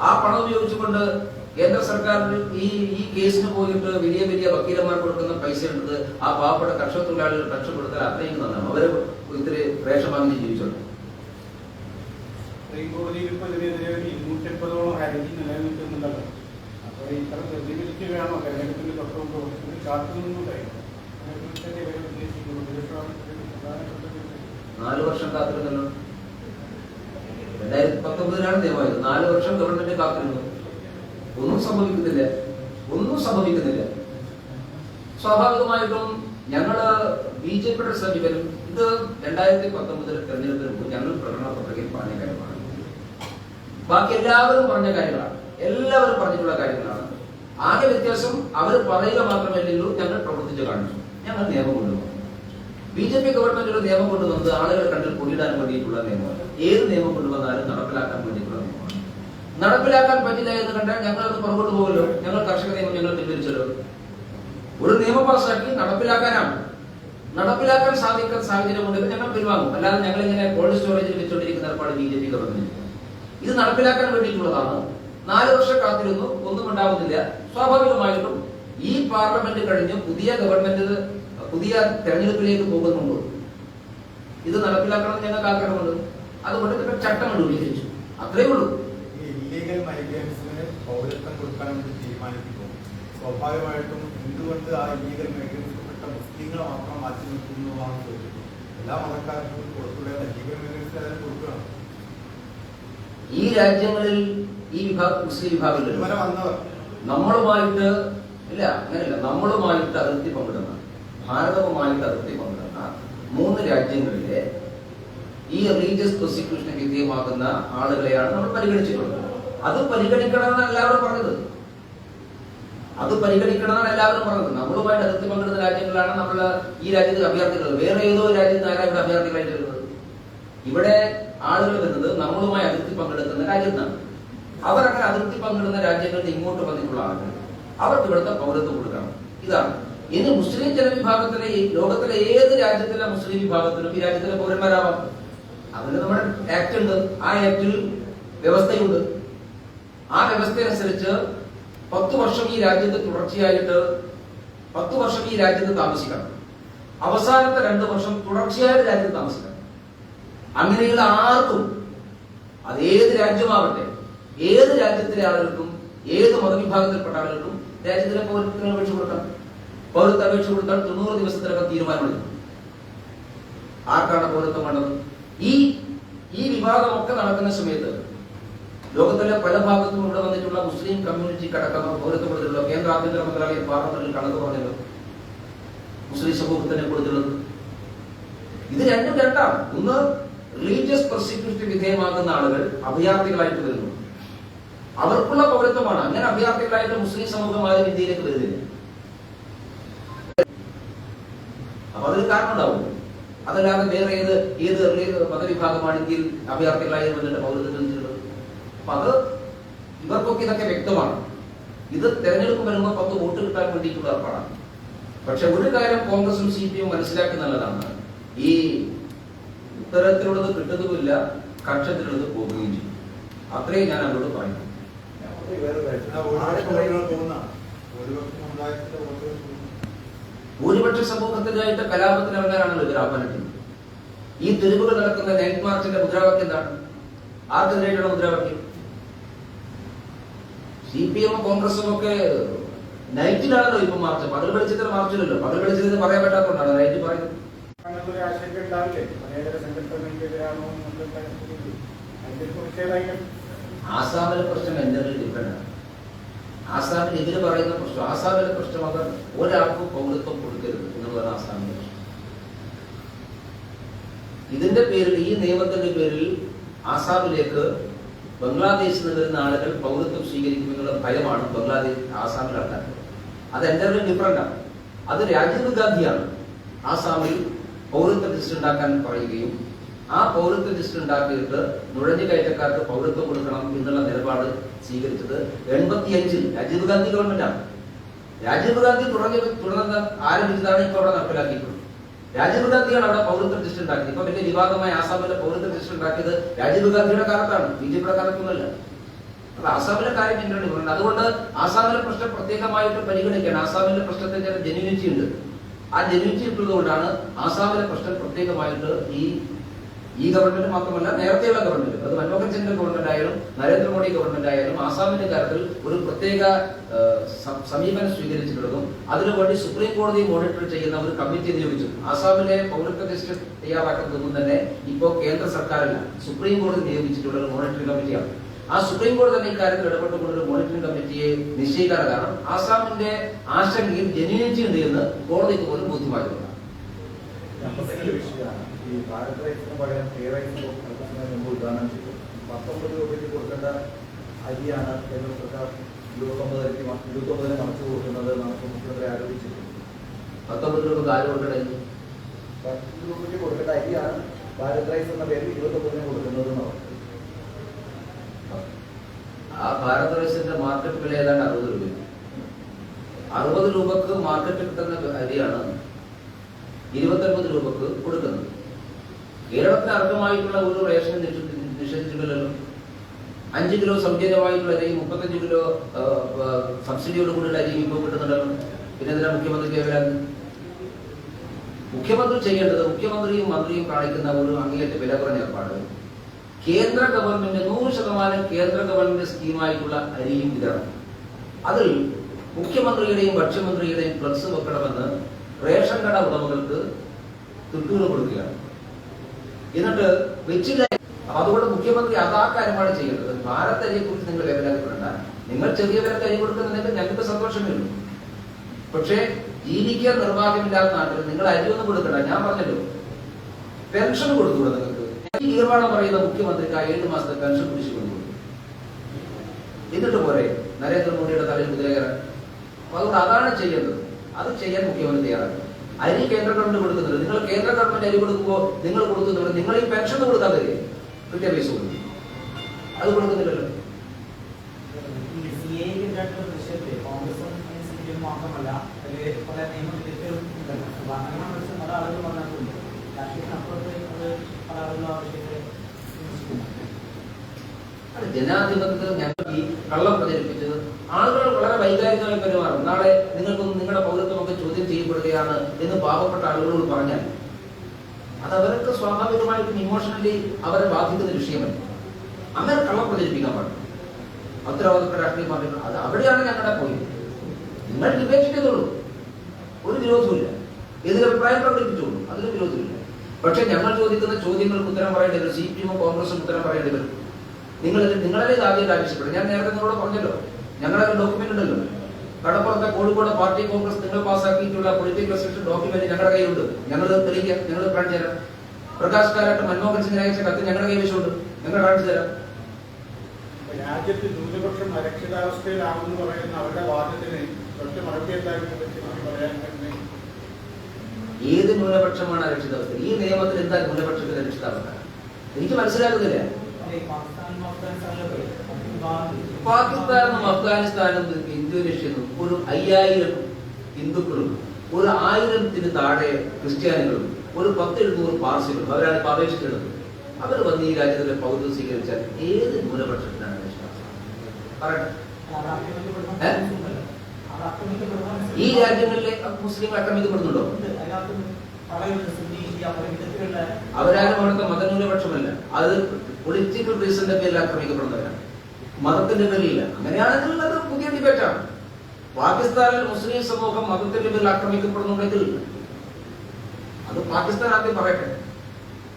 ആ പണം ഉപയോഗിച്ചുകൊണ്ട് കേന്ദ്ര സർക്കാർ ഈ കേസിന് പോയിട്ട് വലിയ വലിയ വക്കീലന്മാർ കൊടുക്കുന്ന പൈസ ഉള്ളത് ആ പാവപ്പെട്ട കർഷക തൊഴിലാളികൾ രക്ഷപ്പെടുത്താൻ അത്രയും നന്നാണ്. അവര് ഇത്തിരി റേഷൻ വാങ്ങി ജീവിച്ചോട്ടെ. കോടതിയിൽ ഇപ്പോൾ ഇതിനെതിരെ 280ഓളം ഹർജി നിലനിൽക്കുന്നുണ്ടല്ലോ. അപ്പോൾ ഇത്ര പ്രതികരിക്കുകയാണോ തെരഞ്ഞെടുപ്പിന് തൊട്ടുമുമ്പ് കാത്തുനിന്നുണ്ടായിരുന്നു? 4 വർഷം കാത്തിരുന്നല്ലോ. 2019 നിയമമായത്. 4 വർഷം ഗവൺമെന്റ് കാത്തിരുന്നു. ഒന്നും സംഭവിക്കുന്നില്ല. സ്വാഭാവികമായിട്ടും ഞങ്ങള് BJPയുടെ സമീപനം ഇത് 2019 തെരഞ്ഞെടുപ്പിന് മുമ്പ് ഞങ്ങൾ പ്രകടന പത്രികയിൽ പറഞ്ഞ കാര്യമാണ്. ബാക്കി എല്ലാവരും പറഞ്ഞ കാര്യങ്ങളാണ്. എല്ലാവരും പറഞ്ഞിട്ടുള്ള കാര്യങ്ങളാണ്. ആകെ വ്യത്യാസം അവർ പറയുക മാത്രമല്ലല്ലോ, ഞങ്ങൾ പ്രവർത്തിച്ച് കാണിച്ചു. ഞങ്ങൾ നിയമം കൊണ്ടുവന്നു. BJP ഗവൺമെന്റ് ഒരു നിയമം കൊണ്ടുവന്നത് ആളുകളെ കണ്ടിൽ പൊടിയിടാൻ വേണ്ടിയിട്ടുള്ള നിയമമാണ്. ഏത് നിയമം കൊണ്ടുവന്നാലും നടപ്പിലാക്കാൻ വേണ്ടിയിട്ടുള്ള നിയമമാണ്. നടപ്പിലാക്കാൻ പറ്റില്ല എന്ന് കണ്ടാൽ ഞങ്ങൾ അത് പുറകോട്ട് പോകുമല്ലോ. ഞങ്ങൾ കർഷക നിയമം ഞങ്ങൾ പിൻവലിച്ചല്ലോ. ഒരു നിയമം പാസ്സാക്കി നടപ്പിലാക്കാൻ സാധിക്കുന്ന സാഹചര്യം ഉണ്ടെങ്കിൽ ഞങ്ങൾ പിൻവാങ്ങും. അല്ലാതെ ഞങ്ങൾ ഇങ്ങനെ കോൾഡ് സ്റ്റോറേജിൽ വെച്ചുകൊണ്ടിരിക്കുന്ന ഏർപ്പാട് BJP ഗവൺമെന്റ്. ഇത് നടപ്പിലാക്കാൻ വേണ്ടിയിട്ടുള്ളതാണ്. 4 വർഷം കാത്തിരുന്നു, ഒന്നും ഉണ്ടാവുന്നില്ല. സ്വാഭാവികമായിട്ടും ഈ പാർലമെന്റ് കഴിഞ്ഞ് പുതിയ ഗവൺമെന്റ് പുതിയ തെരഞ്ഞെടുപ്പിലേക്ക് പോകുന്നുണ്ട്. ഇത് നടപ്പിലാക്കണം ഞങ്ങൾക്ക് ആഗ്രഹമുണ്ട്. അതുകൊണ്ട് തന്നെ ചട്ടം രൂപീകരിച്ചു. അത്രയേ ഉള്ളൂ. ഇല്ലീഗൽ മൈഗ്രൻസിന് പൗരത്വം കൊടുക്കാൻ വേണ്ടി തീരുമാനിക്കുമ്പോൾ സ്വാഭാവികമായിട്ടും എന്തുകൊണ്ട് ആ ഇല്ലീഗൽ മൈഗ്രൻസിൽപ്പെട്ട മുസ്ലിങ്ങളെ മാത്രം മാറ്റി നിർത്തുന്നതാണ് ചോദിച്ചത്. എല്ലാ മതക്കാർക്കും കൊടുക്കുക, ലീഗൽ മൈഗ്രൻസിന് അതിന് കൊടുക്കണം. ഈ രാജ്യങ്ങളിൽ ഈ മുസ്ലിം വിഭാഗത്തിൽ വന്നവർ നമ്മളുമായിട്ട് ഇല്ല, അങ്ങനെയല്ല, നമ്മളുമായിട്ട് അതിർത്തി പങ്കിടുന്ന, ഭാരതവുമായിട്ട് അതിർത്തി പങ്കിടുന്ന 3 രാജ്യങ്ങളിലെ ഈ റിലീജിയസ് പ്രോസിക്യൂഷന് വിധേയമാകുന്ന ആളുകളെയാണ് നമ്മൾ പരിഗണിച്ചിട്ടുള്ളത്. അത് പരിഗണിക്കണമെന്നാണ് എല്ലാവരും പറഞ്ഞത്. നമ്മളുമായിട്ട് അതിർത്തി പങ്കിടുന്ന രാജ്യങ്ങളാണ് നമ്മൾ ഈ രാജ്യത്ത് അഭയാർത്ഥികൾ. വേറെ ഏതോ രാജ്യത്ത് ആരാ ഇവിടെ അഭയാർത്ഥികളായിട്ട് വരുന്നത്? ഇവിടെ ആളുകൾ വരുന്നത് നമ്മളുമായി അതിർത്തി പങ്കെടുക്കുന്ന രാജ്യത്താണ്. അവർ അങ്ങനെ അതിർത്തി പങ്കിടുന്ന രാജ്യങ്ങളിൽ ഇങ്ങോട്ട് വന്നിട്ടുള്ള ആളുകൾ അവർക്ക് ഇവിടുത്തെ പൗരത്വം കൊടുക്കണം. ഇതാണ്. ഇനി മുസ്ലിം ജനവിഭാഗത്തിലെ ലോകത്തിലെ ഏത് രാജ്യത്തിലെ മുസ്ലിം വിഭാഗത്തിലും ഈ രാജ്യത്തിലെ പൗരന്മാരാവാം. അതിന് നമ്മുടെ ആക്ട് ഉണ്ട്. ആ ആക്ടിൽ വ്യവസ്ഥയുണ്ട്. ആ വ്യവസ്ഥയനുസരിച്ച് 10 വർഷം ഈ രാജ്യത്ത് തുടർച്ചയായിട്ട് 10 വർഷം ഈ രാജ്യത്ത് താമസിക്കണം. അവസാനത്തെ 2 വർഷം തുടർച്ചയായിട്ട് രാജ്യത്ത് താമസിക്കണം. അങ്ങനെയുള്ള ആർക്കും, അതേത് രാജ്യമാവട്ടെ, ഏത് രാജ്യത്തിലെ ആളുകൾക്കും ഏത് മതവിഭാഗത്തിൽപ്പെട്ട ആളുകൾക്കും രാജ്യത്തിലെ പൗരത്വത്തിന് അപേക്ഷ കൊടുക്കാം. പൗരത്വ അപേക്ഷ കൊടുത്താൽ 90 ദിവസത്തിനകം തീരുമാനമെടുക്കും ആർക്കാണ് പൗരത്വം വേണ്ടത്. ഈ വിവാദമൊക്കെ നടക്കുന്ന സമയത്ത് ലോകത്തിലെ പല ഭാഗത്തും ഇവിടെ വന്നിട്ടുള്ള മുസ്ലിം കമ്മ്യൂണിറ്റിക്ക് അടക്കം പൗരത്വം കൊടുത്തിട്ടുള്ള കേന്ദ്ര ആഭ്യന്തര മന്ത്രാലയം പാർലമെന്റിൽ കണക്ക് പറഞ്ഞല്ലോ മുസ്ലിം സമൂഹത്തിനെ കൊടുത്തിട്ടുള്ളത്. ഇത് രണ്ടാണ്. ഒന്ന്, റിലീജിയസ് പ്രോസിക്യൂഷന് വിധേയമാകുന്ന ആളുകൾ അഭയാർത്ഥികളായിട്ട് വരുന്നു. അവർക്കുള്ള പൗരത്വമാണ്. അങ്ങനെ അഭയാർത്ഥികളായിട്ട് മുസ്ലിം സമൂഹം ആരും ഇന്ത്യയിലേക്ക് വരുന്നില്ല. അപ്പൊ അതിന് കാരണം ഉണ്ടാവും. അതല്ലാതെ വേറെ ഏത് മതവിഭാഗമാണ് ഇന്ത്യയിൽ അഭയാർത്ഥികളായി വന്നിട്ട് പൗരത്വം ലഭിച്ചിട്ടുള്ളത്? അപ്പൊ അത് ഇവർക്കൊക്കെ ഇതൊക്കെ വ്യക്തമാണ്. ഇത് തെരഞ്ഞെടുപ്പ് വരുമ്പോൾ 10 വോട്ട് കിട്ടാൻ വേണ്ടിയിട്ടുള്ള ഏർപ്പാടാണ്. പക്ഷെ ഒരു കാര്യം കോൺഗ്രസും CPM മനസ്സിലാക്കി നല്ലതാണ്. ഈ ഉത്തരത്തിലുള്ളത് കിട്ടുന്നതുമില്ല, കക്ഷത്തിലുള്ളത് പോകുകയും ചെയ്യും. അത്രയും ഞാൻ അവരോട് പറയുന്നു. ഭൂരിപക്ഷ സമൂഹത്തിനായിട്ട് കലാപത്തിന് ഇറങ്ങാനാണല്ലോ ഇവർ ആഹ്വാനം ചെയ്യുന്നത്. ഈ തെരുവുകൾ നടക്കുന്ന നൈറ്റ് മാർച്ചിന്റെ മുദ്രാവാക്യം എന്താണ്? ആർക്കെതിരെയുള്ള മുദ്രാവാക്യം? CPM കോൺഗ്രസും ഒക്കെ നൈറ്റിലാണല്ലോ ഇപ്പൊ മാർച്ച്. പകൽ വെളിച്ചത്തിന് മാർച്ചില്ലല്ലോ. പകൽ വെളിച്ചത്തിന് പറയാൻ പറ്റാത്തതുകൊണ്ടാണ് നൈറ്റ് പറയുന്നത്. ആസാമിലെ പ്രശ്നം എന്തെങ്കിലും ഡിഫറെന്റ് ആണ്. ആസാമിൽ ഇവര് പറയുന്ന പ്രശ്നം, ആസാമിലെ പ്രശ്നം അവർ ഒരാൾക്കും പൗരത്വം കൊടുക്കരുത് എന്നുള്ളതാണ് ആസാമിലെ പ്രശ്നം. ഇതിന്റെ പേരിൽ, ഈ നിയമത്തിന്റെ പേരിൽ ആസാമിലേക്ക് ബംഗ്ലാദേശിൽ നിന്ന് വരുന്ന ആളുകൾ പൗരത്വം സ്വീകരിക്കുമെന്നുള്ള ഭയമാണ് ആസാമിൽ ആൾക്കാർക്ക്. അത് എന്തെങ്കിലും ഡിഫറെന്റ് ആണ്. അത് രാജീവ് ഗാന്ധിയാണ് ആസാമിൽ പൗരത്വ ലിസ്റ്റ് ഉണ്ടാക്കാൻ പറയുകയും ആ പൗരത്വ ലിസ്റ്റ് ഉണ്ടാക്കിയിട്ട് നുഴഞ്ഞു കയറ്റക്കാർക്ക് പൗരത്വം കൊടുക്കണം എന്നുള്ള നിലപാട് സ്വീകരിച്ചത് 85-ൽ രാജീവ് ഗാന്ധി ഗവൺമെന്റാണ്. രാജീവ് ഗാന്ധി തുടർന്ന് ആരംഭിച്ചതാണ് ഇപ്പോൾ അവിടെ നടപ്പിലാക്കിയിട്ടുള്ളത്. രാജീവ് ഗാന്ധിയാണ് അവിടെ പൗരത്വ ലിസ്റ്റ് ഉണ്ടാക്കിയത്. ഇപ്പൊ വലിയ വിവാദമായ ആസാമിലെ പൗരത്വ ലിസ്റ്റ് ഉണ്ടാക്കിയത് രാജീവ് ഗാന്ധിയുടെ കാലത്താണ്, ബിജെപിയുടെ കാലത്തൊന്നുമല്ല. അത് ആസാമിലെ കാര്യം പിന്നീട് പറയുന്നത്. അതുകൊണ്ട് ആസാമിലെ പ്രശ്നം പ്രത്യേകമായിട്ട് പരിഗണിക്കാൻ ആസാമിലെ പ്രശ്നത്തിന് ചില ജെന്യൂനിറ്റി ഉണ്ട്. ആ ജെന്യൂനിറ്റി ഇട്ടുകൊണ്ടാണ് ആസാമിലെ പ്രശ്നം പ്രത്യേകമായിട്ട് ഈ ഗവൺമെന്റ് മാത്രമല്ല നേരത്തെയുള്ള ഗവൺമെന്റ്, അത് മൻമോഹൻ സിംഗിന്റെ ഗവൺമെന്റ് ആയാലും നരേന്ദ്രമോദി ഗവൺമെന്റ് ആയാലും ആസാമിന്റെ കാര്യത്തിൽ ഒരു പ്രത്യേക സമീപനം സ്വീകരിച്ചിട്ടുള്ളതും അതിനുവേണ്ടി സുപ്രീം കോടതി മോണിറ്റർ ചെയ്യുന്ന ഒരു കമ്മിറ്റി നിയോഗിച്ചു. ആസാമിലെ പൗരത്വ ലിസ്റ്റ് തയ്യാറാക്കുന്നതൊന്നും തന്നെ ഇപ്പോൾ കേന്ദ്ര സർക്കാരല്ല, സുപ്രീം കോടതി നിയോഗിച്ചിട്ടുള്ള ഒരു മോണിറ്ററിംഗ് കമ്മിറ്റിയാണ്. ആ സുപ്രീം കോടതി തന്നെ ഇക്കാര്യത്തിൽ ഇടപെട്ടുകൊണ്ട് ഒരു മോണിറ്ററിംഗ് കമ്മിറ്റിയെ നിശ്ചയിക്കാൻ കാരണം ആസാമിന്റെ ആശങ്കയിൽ ജെന്യൂനിറ്റി ഉണ്ട് എന്ന് കോടതിക്ക് പോലും ബോധ്യമായിട്ടുണ്ട്. ഈ ഭാരത് റൈസിന് പകരം കെ റൈസിന് മുമ്പ് ഉദ്ഘാടനം ചെയ്തു. 19 രൂപയ്ക്ക് കൊടുക്കേണ്ട അരിയാണ് കേന്ദ്ര സർക്കാർ 29 മറച്ചു കൊടുക്കുന്നത് എന്നാണ് മുഖ്യമന്ത്രി ആരോപിച്ചിട്ടുണ്ട്. 19 രൂപ ആര് കൊടുക്കണേ? 10 രൂപയ്ക്ക് കൊടുക്കേണ്ട അരിയാണ് ഭാരത് റൈസ് എന്ന പേരിൽ 29 കൊടുക്കുന്നത് എന്നാണ്. ആ ഭാരത് റൈസിന്റെ മാർക്കറ്റ് വില ഏതാണ്ട് 60 രൂപ. 60 രൂപക്ക് മാർക്കറ്റ് കിട്ടുന്ന അരിയാണ് 29 രൂപക്ക് കൊടുക്കുന്നത്. കേരളത്തിന് അർഹമായിട്ടുള്ള ഒരു റേഷൻ നിഷേധിച്ചിട്ടില്ലല്ലോ. 5 കിലോ സൗജന്യമായിട്ടുള്ള അരിയും 35 കിലോ സബ്സിഡിയോട് കൂടിയുള്ള അരിയും ഇപ്പോൾ കിട്ടുന്നുണ്ടല്ലോ. പിന്നെ എന്തിനാ മുഖ്യമന്ത്രിക്ക് വില? മുഖ്യമന്ത്രി ചെയ്യേണ്ടത്, മുഖ്യമന്ത്രിയും മന്ത്രിയും കാണിക്കുന്ന ഒരു അങ്ങേയറ്റ വില കുറഞ്ഞ ഏർപ്പാട് കേന്ദ്ര ഗവൺമെന്റ് 100% കേന്ദ്ര ഗവൺമെന്റ് സ്കീമായിട്ടുള്ള അരിയും വിതരണം. അതിൽ മുഖ്യമന്ത്രിയുടെയും ഭക്ഷ്യമന്ത്രിയുടെയും ഫ്ലക്സ് വെക്കണമെന്ന് റേഷൻ കട ഉടമകൾക്ക് തുട്ടുകൾ കൊടുക്കുകയാണ്. എന്നിട്ട് വെച്ചില്ല. അതുകൊണ്ട് മുഖ്യമന്ത്രി അതാ കാര്യമാണ് ചെയ്യേണ്ടത്. ഭാരത് അരിയെ കുറിച്ച് നിങ്ങൾ വേവലാതിപ്പെടേണ്ട. നിങ്ങൾ ചെറിയ വിലക്ക് അരി കൊടുക്കുന്നുണ്ടെങ്കിൽ ഞങ്ങൾക്ക് സന്തോഷമേ ഉള്ളൂ. പക്ഷേ ജീവിക്കാൻ നിർവാഹമില്ലാത്ത നാട്ടിൽ നിങ്ങൾ അരിയൊന്നും കൊടുക്കണ്ട. ഞാൻ പറഞ്ഞല്ലോ, പെൻഷൻ കൊടുത്തുകൂടെ നിങ്ങൾക്ക്? ഈർവാണം പറയുന്ന മുഖ്യമന്ത്രിക്ക് 7 മാസത്തെ പെൻഷൻ കുടിച്ചു കൊടുക്കും. എന്നിട്ട് പോരെ നരേന്ദ്രമോദിയുടെ തലയിൽ കുതിര കയറാൻ? അതുകൊണ്ട് അതാണ് ചെയ്യേണ്ടത്. അത് ചെയ്യാൻ മുഖ്യമന്ത്രി തയ്യാറാണ്. അരി കേന്ദ്ര ഗവൺമെന്റ് കൊടുക്കുന്നുണ്ട്. നിങ്ങൾ കേന്ദ്ര ഗവൺമെന്റ് അരി കൊടുക്കുമ്പോൾ നിങ്ങൾ കൊടുക്കുന്നുണ്ട്. നിങ്ങൾ ഈ പെൻഷൻ കൊടുക്കാൻ തരിക, കൃത്യ പൈസ കൊടുക്കും. അത് കൊടുക്കുന്നില്ലല്ലോ. ജനാധിപത്യത്തിൽ ഞങ്ങൾ ഈ കള്ളം പ്രചരിപ്പിച്ചത് ആളുകൾ വളരെ വൈകാരികമായി പെരുമാറും. നാളെ നിങ്ങൾക്കൊന്നും നിങ്ങളുടെ പൗരത്വമൊക്കെ ചോദ്യം ചെയ്യപ്പെടുകയാണ് എന്ന് പാവപ്പെട്ട ആളുകളോട് പറഞ്ഞാൽ അത് അവർക്ക് സ്വാഭാവികമായിട്ടും ഇമോഷണലി അവരെ ബാധിക്കുന്ന വിഷയമല്ല. അങ്ങനെ കള്ളം പ്രചരിപ്പിക്കാൻ പാടില്ല. ഉത്തരവാദിത്ത രാഷ്ട്രീയ പാർട്ടികൾ അത് അവിടെയാണ് ഞങ്ങളുടെ പോയിന്റ്. നിങ്ങൾ ഡിബേറ്റ് ചെയ്തോളൂ, ഒരു വിരോധമില്ല. എതിരഭിപ്രായം പ്രകടിപ്പിച്ചോളൂ, അതിന് വിരോധമില്ല. പക്ഷെ ഞങ്ങൾ ചോദിക്കുന്ന ചോദ്യങ്ങൾക്ക് ഉത്തരം പറയേണ്ടി വരും. CPM കോൺഗ്രസും ഉത്തരം പറയേണ്ടി വരും. നിങ്ങളെ ആദ്യം ആവശ്യപ്പെടും. ഞാൻ നേരത്തെ നിങ്ങളോട് പറഞ്ഞല്ലോ, ഞങ്ങളുടെ ഡോക്യുമെന്റ് ഉണ്ടല്ലോ. കടപ്പുറത്തെ കോഴിക്കോട് പാർട്ടി കോൺഗ്രസ് നിങ്ങൾ പാസ്സാക്കിയിട്ടുള്ള പൊളിറ്റിക്കൽ റെസല്യൂഷൻ ഡോക്യുമെന്റ് ഞങ്ങളുടെ കയ്യിലുണ്ട്. ഞങ്ങൾ തെളിയിക്കാം, ഞങ്ങൾ കാണിച്ചു തരാം. പ്രകാശ് കാരാട്ട് മൻമോഹൻ സിംഗിന് അയച്ച കത്ത് ഞങ്ങളുടെ കൈവശമുണ്ട്, ഞങ്ങൾ കാണിച്ചു തരാം. രാജ്യത്ത് ന്യൂനപക്ഷം അരക്ഷിതാവസ്ഥയിലാണെന്ന് പറയുന്ന അവരുടെ വാദത്തിന് ഒറ്റ മറുപടിയെന്തായിട്ട് പറയാൻ തന്നെ ഏത് ന്യൂനപക്ഷമാണ് അരക്ഷിതാവസ്ഥ? ഈ നിയമത്തിൽ എന്താ ന്യൂനപക്ഷത്തിന്റെ അരക്ഷിതാവസ്ഥ? എനിക്ക് മനസ്സിലാകുന്നില്ല. പാകിസ്ഥാനും അഫ്ഗാനിസ്ഥാനും ഇന്തോനേഷ്യനും ഒരു 5000 ഹിന്ദുക്കളും ഒരു 1000-ത്തിന് താഴെ ക്രിസ്ത്യാനികളും ഒരു 10-700 പാർസികളും അവരാണ് ഇപ്പൊ അപേക്ഷിച്ചിട്ടുള്ളത്. അവർ വന്ന് ഈ രാജ്യത്തിലെ പൗരത്വം സ്വീകരിച്ചാൽ ഏത് ന്യൂനപക്ഷത്തിനാണ് പറയട്ടെ? ഈ രാജ്യങ്ങളിലെ മുസ്ലിങ്ങൾ ആക്രമിക്കപ്പെടുന്നുണ്ടോ? അവരാരും അവിടുത്തെ മതന്യൂനപക്ഷമല്ല. അത് പൊളിറ്റിക്കൽ റീസണിന്റെ പേരിൽ ആക്രമിക്കപ്പെടുന്നവരാണ്, മതത്തിന്റെ പേരിലില്ല. അങ്ങനെയാണെങ്കിൽ അത് പുതിയ ഡിബേറ്റാണ്. പാകിസ്ഥാനിൽ മുസ്ലിം സമൂഹം മതത്തിന്റെ പേരിൽ ആക്രമിക്കപ്പെടുന്നുണ്ടെങ്കിൽ അത് പാകിസ്ഥാൻ ആദ്യം പറയട്ടെ.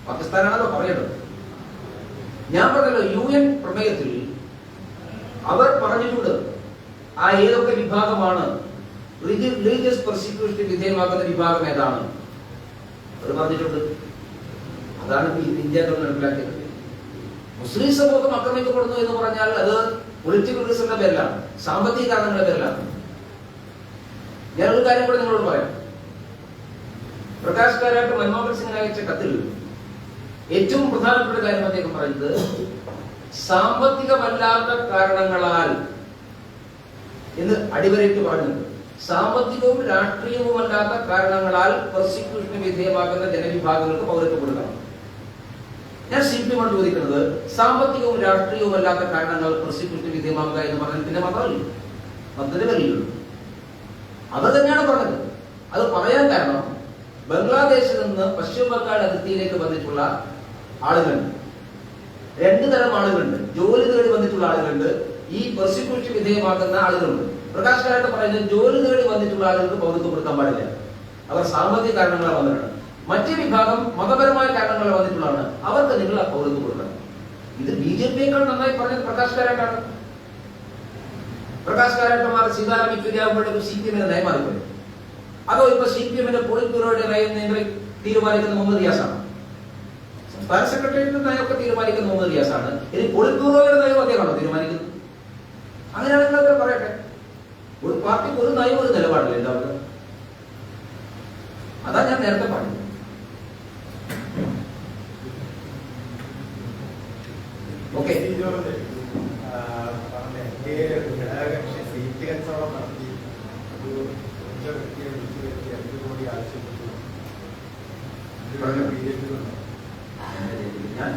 പാകിസ്ഥാനാണല്ലോ പറയേണ്ടത്. ഞാൻ പറഞ്ഞല്ലോ, UN പ്രമേയത്തിൽ അവർ പറഞ്ഞിട്ടുണ്ട് ആ ഏതൊക്കെ വിഭാഗമാണ് റിലീജിയസ് പെർസിക്യൂഷന് വിധേയമാകുന്ന വിഭാഗം ഏതാണ് അവർ പറഞ്ഞിട്ടുണ്ട്. അതാണ് ഇന്ത്യ നടപ്പിലാക്കിയത്. മുസ്ലിം സമൂഹം ആക്രമിക്കപ്പെടുന്നു എന്ന് പറഞ്ഞാൽ അത് പൊളിറ്റിക്കൽ റീസണിന്റെ പേരിലാണ്, സാമ്പത്തിക കാരണങ്ങളുടെ പേരിലാണ്. ഞാനൊരു കാര്യം കൂടെ നിങ്ങളോട് പറയാം. പ്രകാശ് കാരാട്ട് മൻമോഹൻ സിംഗിന് അയച്ച കത്തിൽ ഏറ്റവും പ്രധാനപ്പെട്ട കാര്യം അദ്ദേഹം പറയുന്നത് സാമ്പത്തികമല്ലാത്ത കാരണങ്ങളാൽ എന്ന് അടിവരയിട്ട് പറഞ്ഞത്. സാമ്പത്തികവും രാഷ്ട്രീയവുമല്ലാത്ത കാരണങ്ങളാൽ പ്രോസിക്യൂഷന് വിധേയമാകുന്ന ജനവിഭാഗങ്ങൾക്ക് പൗരത്വം കൊടുക്കണം. ഞാൻ CPM യോട് ചോദിക്കുന്നത്, സാമ്പത്തികവും രാഷ്ട്രീയവുമല്ലാത്ത കാരണങ്ങൾ പ്രോസിക്യൂഷന് വിധേയമാകുക എന്ന് പറഞ്ഞാൽ പിന്നെ മതമല്ലേ, മതത്തിലല്ലോ. അത് തന്നെയാണ് പറഞ്ഞത്. അത് പറയാൻ കാരണം ബംഗ്ലാദേശിൽ നിന്ന് പശ്ചിമ ബംഗാൾ അതിർത്തിയിലേക്ക് വന്നിട്ടുള്ള ആളുകളുണ്ട്. രണ്ടു തരം ആളുകളുണ്ട്. ജോലി തേടി വന്നിട്ടുള്ള ആളുകളുണ്ട്, ഈ പ്രോസിക്യൂഷൻ വിധേയമാകുന്ന ആളുകളുണ്ട്. പ്രകാശ് കാരാട്ട് പറയുന്നത് ജോലി തേടി വന്നിട്ടുള്ള ആളുകൾക്ക് പൗരത്വം കൊടുക്കാൻ പാടില്ല, അവർ സാമ്പത്തിക കാരണങ്ങളാണ് വന്നിട്ടുണ്ട്. മറ്റു വിഭാഗം മതപരമായ കാരണങ്ങളാണ് വന്നിട്ടുള്ളതാണ്, അവർക്ക് നിങ്ങൾ ആ പൗരത്വം കൊടുക്കണം. ഇത് BJP-യേക്കാൾ നന്നായി പറഞ്ഞത് പ്രകാശ് കാരാട്ടാണ്. പ്രകാശ് കാരാട്ടമാർ സീതാറാം യെച്ചൂരിയാകുമ്പോഴേക്കും CPM-ന്റെ നയം മാറിപ്പോയി. അതോ ഇപ്പൊ CPM-ന്റെ പോളിറ്റ് ബ്യൂറോയുടെ നയം നിങ്ങൾ തീരുമാനിക്കുന്ന മുഹമ്മദ് റിയാസാണ്, സംസ്ഥാന സെക്രട്ടേറിയറ്റിന്റെ നയമൊക്കെ തീരുമാനിക്കുന്ന മുഹമ്മദ് റിയാസാണ്. ഇനി പോളിറ്റ് ബ്യൂറോയുടെ നയം അദ്ദേഹമാണോ തീരുമാനിക്കുന്നത്? അങ്ങനെയാണെങ്കിൽ അത് പറയട്ടെ. ഒരു പാർട്ടിക്ക് ഒരു നയം ഒരു നിലപാടില്ല എല്ലാവർക്കും. അതാ ഞാൻ നേരത്തെ പറഞ്ഞത്. ഓക്കെ, ഘടകകക്ഷി സീറ്റ് കച്ചവടം നടത്തി ഒരു വ്യക്തിയെ വിളിച്ചു വരുത്തി 5 കോടി ആവശ്യപ്പെട്ടു. BJP ഞാൻ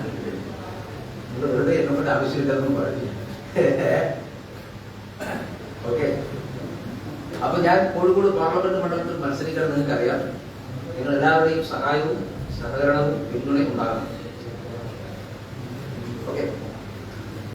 നിങ്ങൾ വെറുതെ എന്നോട് ആവശ്യമില്ലെന്നും പറഞ്ഞു. ഓക്കെ, അപ്പൊ ഞാൻ കോഴിക്കോട് പാർലമെന്റ് മണ്ഡലത്തിൽ മത്സരിക്കണം നിങ്ങൾക്കറിയാം. നിങ്ങൾ എല്ലാവരുടെയും സഹായവും സഹകരണവും പിന്തുണയും ഉണ്ടാകണം. ഓക്കെ.